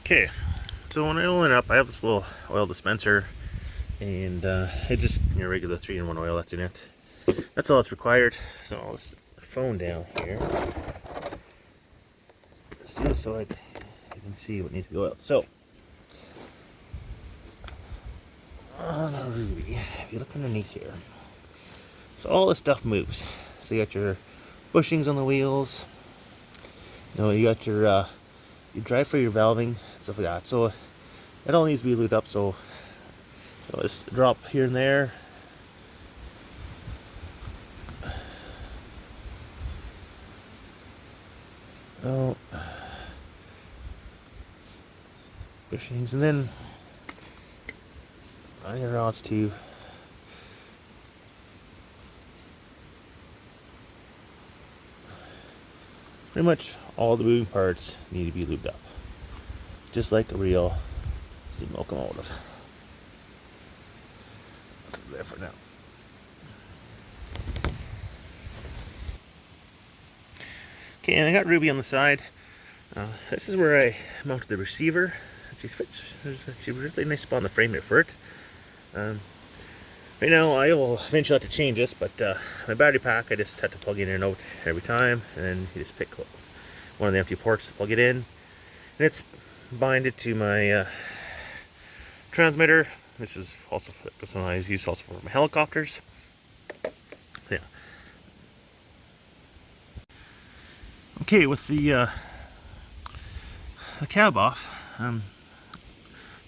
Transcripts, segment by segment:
Okay, so when I oil it up, I have this little oil dispenser, and it just regular 3-in-1 oil that's in it. That's all that's required. So I'll just put the phone down here. Let's do this so you can see what needs to be oiled. So on a Ruby, if you look underneath here, so all this stuff moves. So you got your bushings on the wheels. You got your drive for your valving, stuff like that. So it all needs to be lubed up. So just drop here and there. Oh, bushings, and then iron rods too. Pretty much all the moving parts need to be lubed up, just like a real steam locomotive. That's there for now. Okay, and I got Ruby on the side. This is where I mounted the receiver. She fits. She was really nice spot on the frame for it. Right now, I will eventually have to change this, but my battery pack, I just had to plug in and out every time, and then you just pick one of the empty ports to plug it in, and it's binded to my transmitter. This is also this one I use also for my helicopters. Yeah. Okay, with the cab off,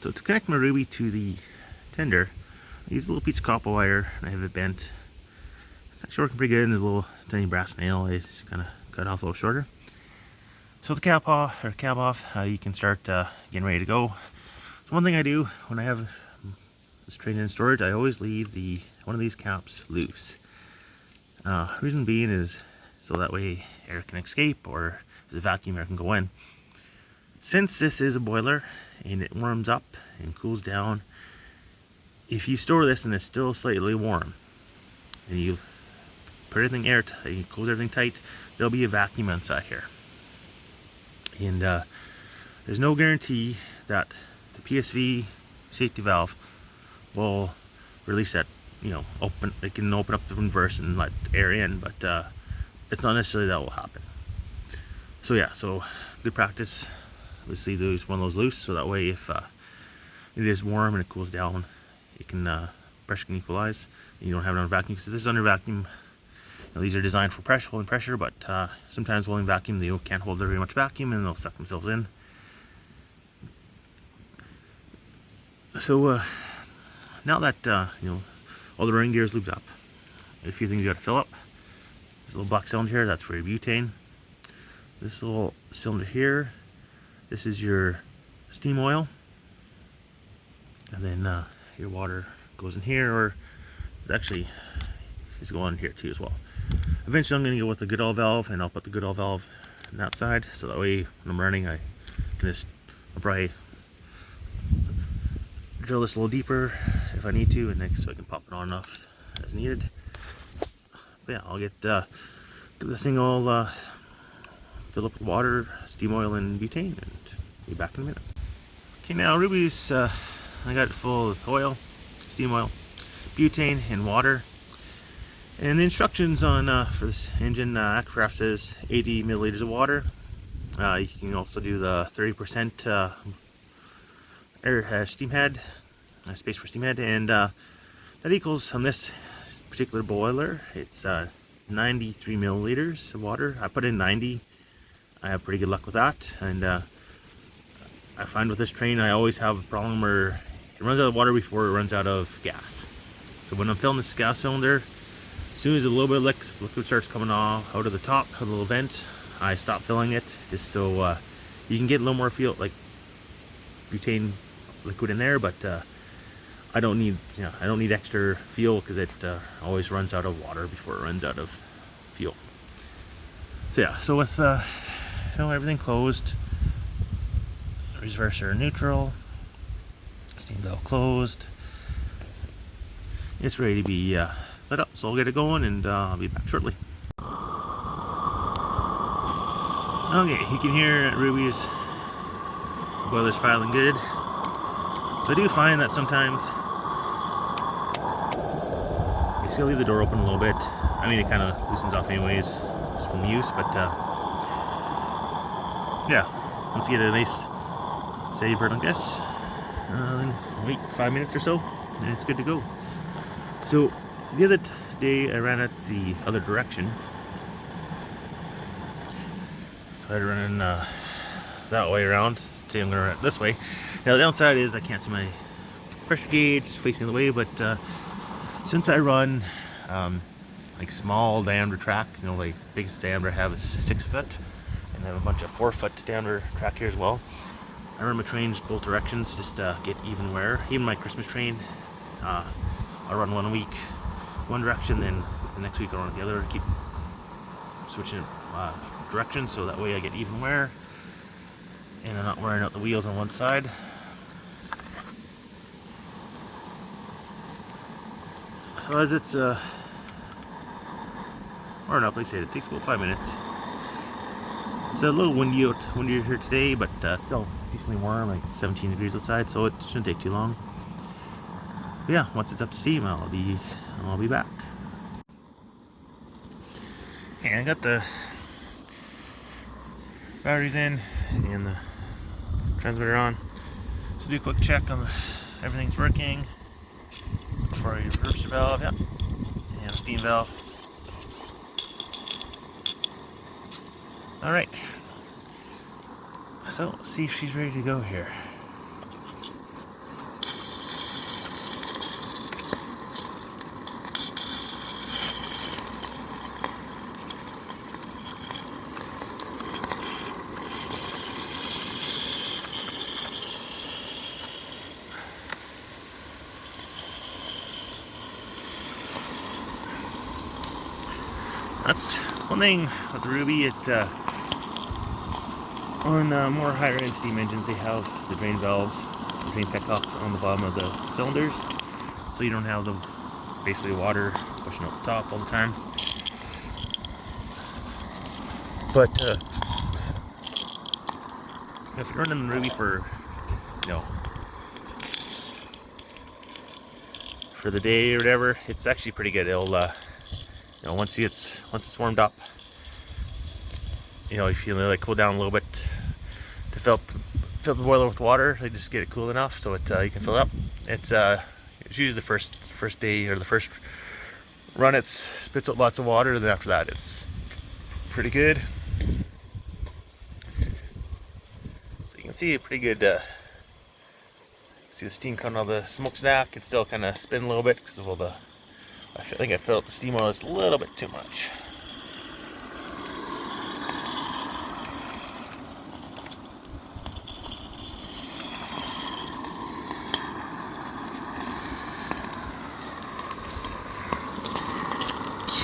so to connect my Ruby to the tender, I use a little piece of copper wire, and I have it bent. It's actually working pretty good, and there's a little tiny brass nail I just kind of cut off a little shorter. So with the cab off, you can start getting ready to go. So one thing I do when I have this train in storage, I always leave one of these caps loose. Reason being is so that way air can escape, or the vacuum air can go in. Since this is a boiler and it warms up and cools down, if you store this and it's still slightly warm, and you put everything airtight, you close everything tight, there'll be a vacuum inside here. And there's no guarantee that the PSV safety valve will release that. It can open up the reverse and let air in, but it's not necessarily that will happen. So yeah, good practice. Let's leave one of those loose, so that way if it is warm and it cools down, it can pressure can equalize, and you don't have it on vacuum, because this is under vacuum. These are designed for holding pressure, but sometimes holding vacuum, they can't hold very much vacuum, and they'll suck themselves in. So now that all the running gear is lubed up, a few things you got to fill up. This little black cylinder here, that's for your butane. This little cylinder here, this is your steam oil, and then your water goes in here, or actually it's going in here too as well. Eventually I'm going to go with the good oil valve, and I'll put the good oil valve on that side, so that way when I'm running I'll probably drill this a little deeper if I need to, and so I can pop it on enough as needed. But yeah, I'll get this thing all filled up with water, steam oil, and butane, and be back in a minute. Okay, now Ruby's I got it full with oil, steam oil, butane, and water. And the instructions on for this engine, Accucraft says 80 milliliters of water. You can also do the 30% air steam head, space for steam head, and that equals, on this particular boiler, it's 93 milliliters of water. I put in 90. I have pretty good luck with that, and I find with this train I always have a problem where it runs out of water before it runs out of gas. So when I'm filling this gas cylinder, as soon as a little bit of liquid starts coming off out of the top of the little vent, I stop filling it, just so you can get a little more feel like butane liquid in there, but I don't need extra fuel, because it always runs out of water before it runs out of fuel. So yeah, so with everything closed, reverser neutral, steam valve closed, it's ready to be lit up. So I'll get it going, and I'll be back shortly. Okay, you can hear Ruby's boiler's filing good. So I do find that sometimes I still leave the door open a little bit. I mean, it kind of loosens off anyways, just from use, but yeah, once you get a nice steady burn like this, then wait 5 minutes or so, and it's good to go. So the other day I ran it the other direction. So I'd run in that way around. Today I'm going to run it this way. Now the downside is I can't see my pressure gauge facing the way, but since I run like small diameter track, you know, like biggest diameter I have is 6 foot, and I have a bunch of 4 foot diameter track here as well. I run my trains both directions just to get even wear. Even my Christmas train, I'll run 1 week one direction, then the next week I'll run the other. Keep switching directions so that way I get even wear, and I'm not wearing out the wheels on one side. So as it's wearing up, like I said, it takes about 5 minutes. It's a little windy out here today, but still decently warm, like 17 degrees outside, so it shouldn't take too long. But yeah, once it's up to steam, I'll be back. And I got the batteries in and the transmitter on. So do a quick check on everything's working. Look for your reverser valve, yeah, and the steam valve. All right. So let's see if she's ready to go here. That's one thing with the Ruby. On more higher end steam engines, they have the drain valves, the drain petcocks on the bottom of the cylinders, so you don't have the basically water pushing out the top all the time. But if you're running the Ruby for, you know, for the day or whatever, it's actually pretty good. It'll, you know, once it's warmed up, you know, if you like cool down a little bit to fill the boiler with water, like just get it cool enough so it you can fill it up. It's usually the first day or the first run, it spits out lots of water. Then after that, it's pretty good. So you can see a pretty good. See the steam coming out of the smokestack. It's still kind of spinning a little bit because of all the. I think I filled up the steam oil just a little bit too much.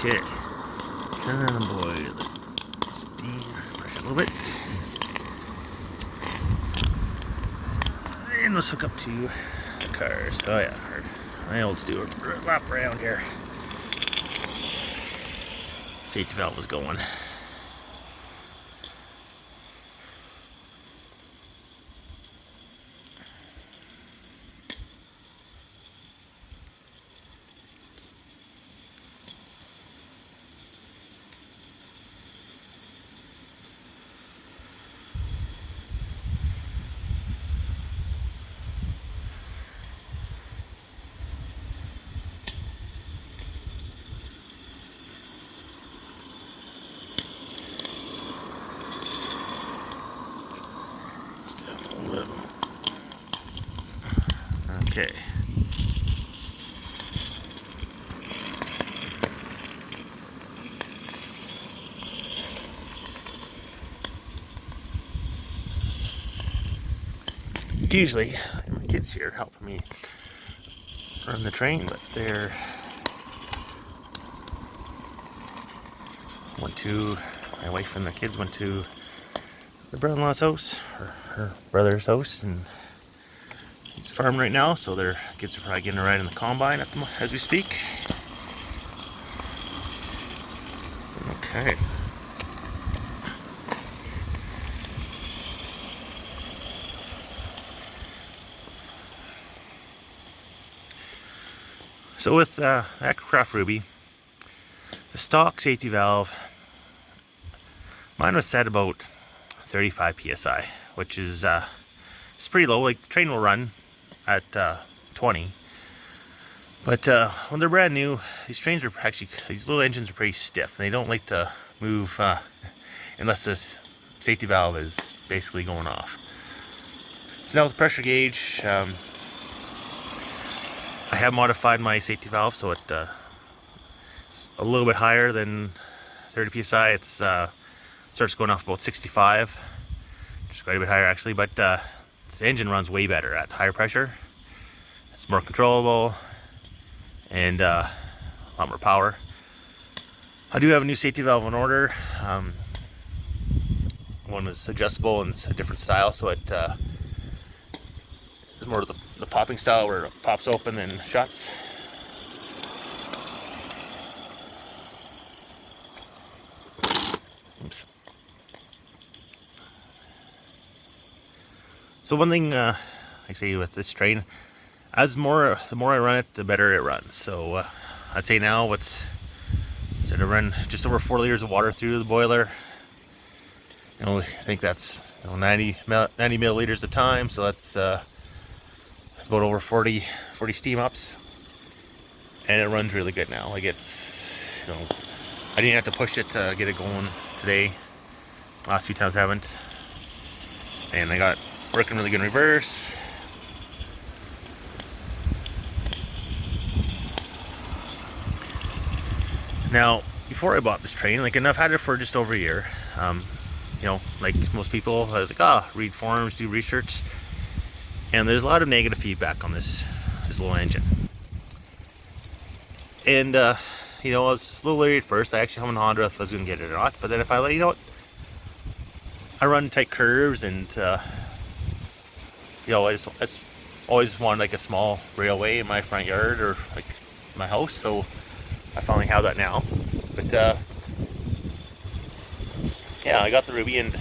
Okay, turn on the boiler, steam, push a little bit, and let's hook up to the cars. Oh yeah, my old Stewart lap around here. Safety valve was going. Okay. Usually, my kids here helping me run the train, but they're my wife and the kids went to the brother-in-law's house, or her brother's house, and he's farming right now, so their kids are probably getting a ride in the combine as we speak. Okay. So with Accucraft Ruby, the stock safety valve, mine was set about 35 psi, which is it's pretty low. Like the train will run at 20, but when they're brand new, these trains are actually, these little engines are pretty stiff. They don't like to move unless this safety valve is basically going off. So now with the pressure gauge, I have modified my safety valve so it's a little bit higher than 30 psi. It's starts going off about 65, just quite a bit higher actually, but the engine runs way better at higher pressure. It's more controllable and a lot more power. I do have a new safety valve in order. One is adjustable and it's a different style, so it is more of the popping style where it pops open and shuts. Oops. So one thing I say with this train, the more I run it, the better it runs. So I'd say now instead of run just over 4 liters of water through the boiler, I think that's 90 milliliters at a time, so that's about over 40 steam ups, and it runs really good now. Like it's, I didn't have to push it to get it going today. Last few times I haven't, and I got working really good in reverse. Now, before I bought this train, and I've had it for just over a year. Like most people, I was like, read forums, do research, and there's a lot of negative feedback on this little engine. And I was a little leery at first. I actually haven't Honda if I was going to get it or not. But then if I I run tight curves, and I always wanted like a small railway in my front yard or like my house. So I finally have that now. But yeah, I got the Ruby, and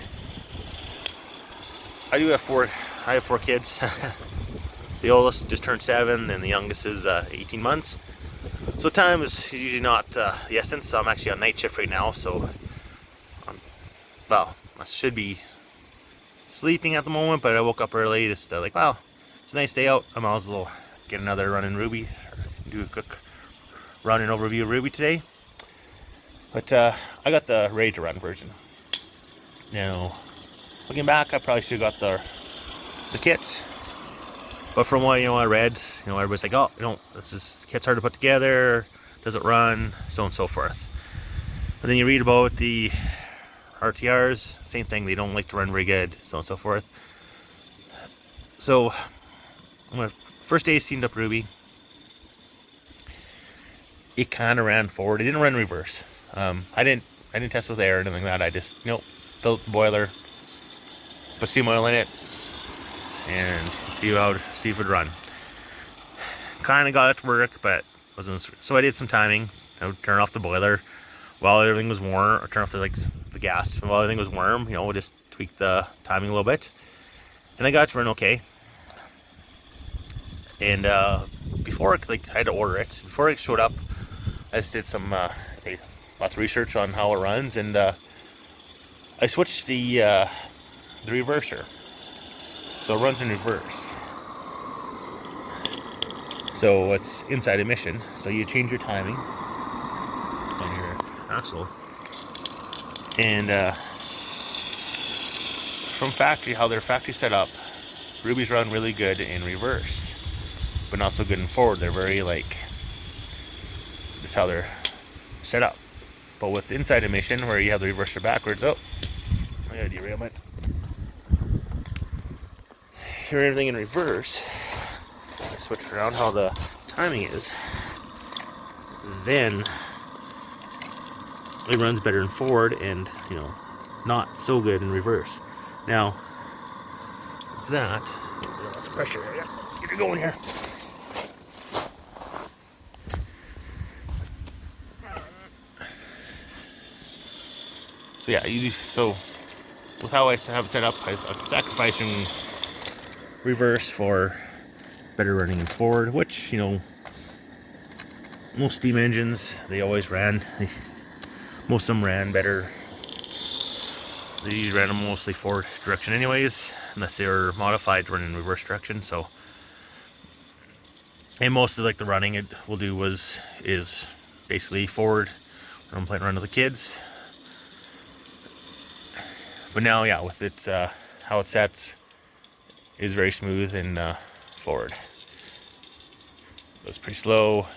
I have four kids. The oldest just turned 7, and the youngest is 18 months. So time is usually not the essence. So I'm actually on night shift right now. So, I should be sleeping at the moment, but I woke up early just it's a nice day out. I might as well get another run in Ruby, or do a quick run and overview of Ruby today. But I got the ready to run version. Now, looking back, I probably should have got the kit. But from what I read, everybody's like, this kit's hard to put together, doesn't run, so on and so forth. But then you read about the RTRs, same thing, they don't like to run very good, so on and so forth. So, when first day I steamed up Ruby, it kind of ran forward. It didn't run reverse. I didn't test with air or anything like that. I just filled the boiler, put steam oil in it, and see if it would run. Kind of got it to work, but wasn't. So I did some timing. I would turn off the boiler while everything was warm, or turn off the gas while everything was warm. We'll just tweak the timing a little bit, and I got it to run okay. And before I had to order it, before it showed up, I just did some lots of research on how it runs, and I switched the reverser, so it runs in reverse. So it's inside emission. So you change your timing on your axle, and from factory, how their factory set up, Rubies run really good in reverse, but not so good in forward. They're very just how they're set up. But with inside emission, where you have the reverser backwards, I got a derailment. Here, everything in reverse. I switch around how the timing is. Then it runs better in forward, and not so good in reverse. Now, it's that. Lots of pressure. Get it going here. So yeah, with how I have it set up, I'm sacrificing reverse for better running in forward, which most steam engines, they always ran, most of them ran better. These ran them mostly forward direction anyways, unless they were modified to run in reverse direction. So, and most of like the running it will do is basically forward when I'm playing around with the kids. But now, yeah, with it how it sets is very smooth and forward. Goes pretty slow.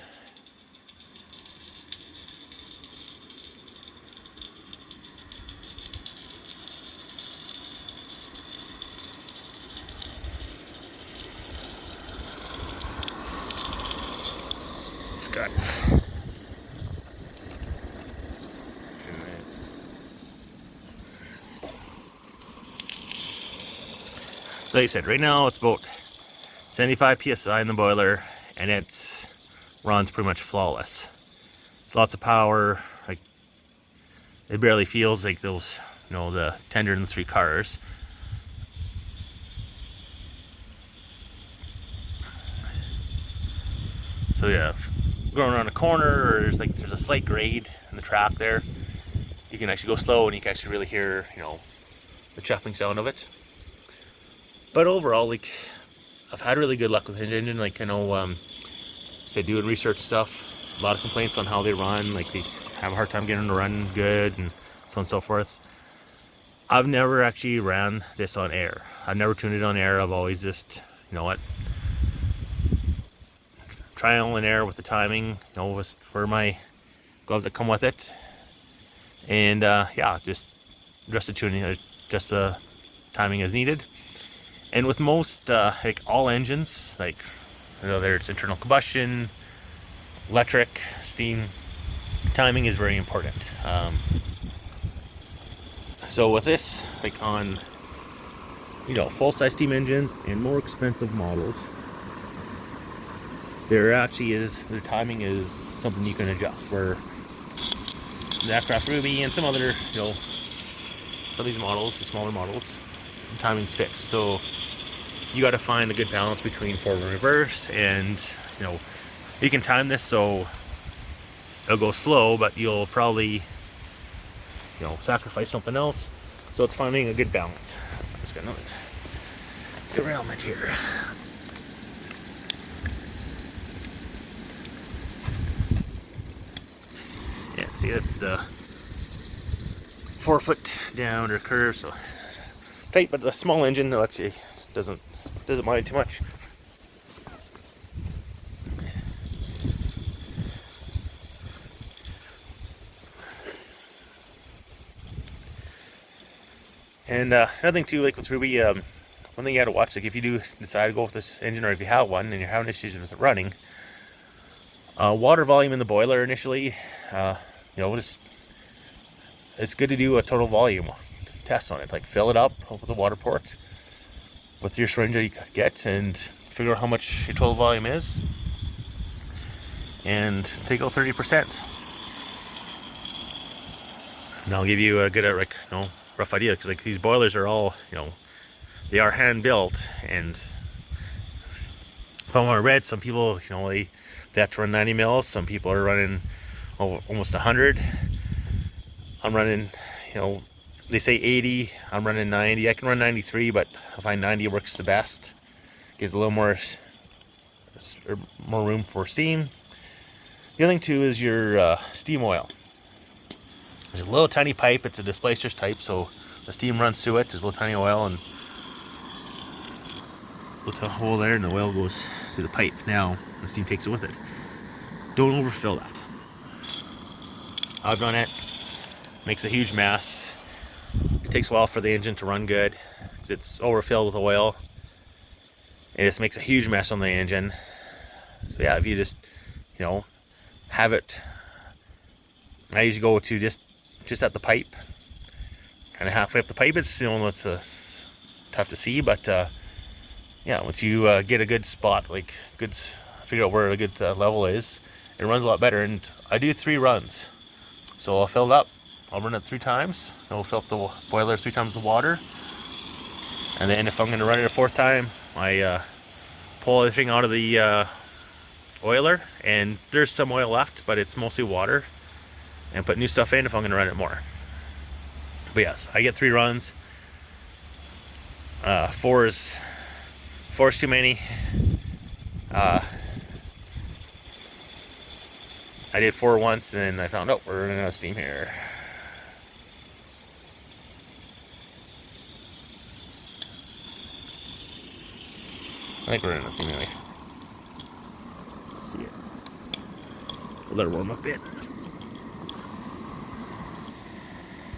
It's got like I said, right now it's about 75 psi in the boiler, and it runs pretty much flawless. It's lots of power. Like it barely feels like those, you know, the tender in the 3 cars. So yeah, going around a corner, or there's a slight grade in the track there, you can actually go slow and you can actually really hear, you know, the chuffing sound of it. But overall, like, I've had really good luck with the engine. Like, I know, say doing research stuff, a lot of complaints on how they run, like they have a hard time getting them to run good and so on and so forth. I've never actually ran this on air. I've never tuned it on air. I've always just, you know what, trial and error with the timing, you know, for my gloves that come with it. And yeah, just the tuning, just the timing as needed. And with most, like all engines, like whether it's internal combustion, electric, steam, timing is very important. So with this, like on, you know, full-size steam engines and more expensive models, there actually is, their timing is something you can adjust. Where the Accucraft Ruby and some other, you know, some of these models, the smaller models, the timing's fixed. So you got to find a good balance between forward and reverse, and you know, you can time this so it'll go slow, but you'll probably, you know, sacrifice something else. So it's finding a good balance. I'm just got another derailment here. Yeah, see, that's the 4 foot down or curve, so tight. But the small engine actually doesn't mind too much. And another thing too, like with Ruby, one thing you got to watch, like if you do decide to go with this engine, or if you have one and you're having issues with it running, water volume in the boiler initially, you know, it's good to do a total volume test on it. Like fill it up with the water port with your syringe that you get, and figure out how much your total volume is, and take out 30%. And I'll give you a good, like, you know, rough idea, because like these boilers are all, you know, they are hand built, and from what I read, some people, you know, they have to run 90 mils. Some people are running almost 100. I'm running, you know, they say 80. I'm running 90. I can run 93, but I find 90 works the best. Gives a little more room for steam. The other thing too is your steam oil. There's a little tiny pipe. It's a displacer type, so the steam runs through it. There's a little tiny oil, and little hole there, and the oil goes through the pipe. Now the steam takes it with it. Don't overfill that. I've done it. Makes a huge mess. It takes a while for the engine to run good. It's overfilled with oil. It just makes a huge mess on the engine. So yeah, if you just, you know, have it, I usually go to just at the pipe, kind of halfway up the pipe. It's, you know, it's tough to see, but yeah, once you get a good spot, like figure out where a good level is, it runs a lot better. And I do 3 runs, so I'll fill it up. I'll run it 3 times. I'll fill up the boiler 3 times with water, and then if I'm going to run it a 4th time, I pull everything out of the oiler, and there's some oil left, but it's mostly water. And put new stuff in if I'm going to run it more. But yes, I get 3 runs. 4 is too many. I did 4 once, and then I found, oh, we're running out of steam here. I think we're running out of steam anyway. Let's see it. We'll let it warm up a bit.